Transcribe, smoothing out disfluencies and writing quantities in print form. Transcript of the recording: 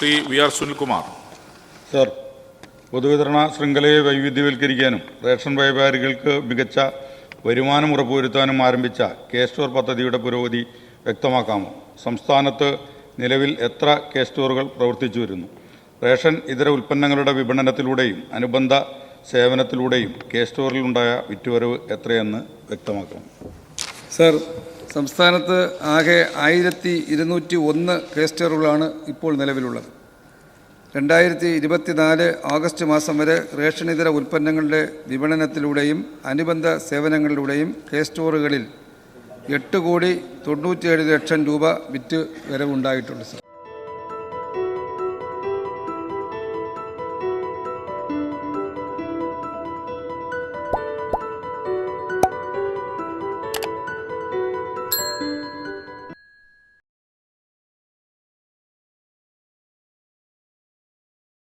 Shri V R Sunilkumar. Sir, പൊതുവിതരണ ശൃംഖലയെ വൈവിധ്യവൽക്കരിക്കാനും ration വ്യാപാരികൾക്ക് മികച്ച വരുമാനം ഉറപ്പുവരുത്താനും ആരംഭിച്ച കെ സ്റ്റോർ പദ്ധതിയുടെ പുരോഗതി വ്യക്തമാക്കാമോ? സംസ്ഥാനത്ത് നിലവിൽ എത്ര കെ സ്റ്റോറുകൾ പ്രവർത്തിച്ചു വരുന്നു? റേഷൻ ഇതര ഉൽപ്പന്നങ്ങളുടെ വിപണനത്തിലൂടെയും അനുബന്ധ സേവനത്തിലൂടെയും കെ സ്റ്റോറിലുണ്ടായ വിറ്റുവരവ് എത്രയെന്ന് വ്യക്തമാക്കണം. സർ, സംസ്ഥാനത്ത് ആകെ 1201 കെ സ്റ്റോറുകളാണ് ഇപ്പോൾ നിലവിലുള്ളത്. 2024 ഓഗസ്റ്റ് മാസം വരെ റേഷൻ ഇതര ഉൽപ്പന്നങ്ങളുടെ വിപണനത്തിലൂടെയും അനുബന്ധ സേവനങ്ങളിലൂടെയും കെ സ്റ്റോറുകളിൽ 8,97,00,000 രൂപ വിറ്റ് വരവുണ്ടായിട്ടുണ്ട്. സർ,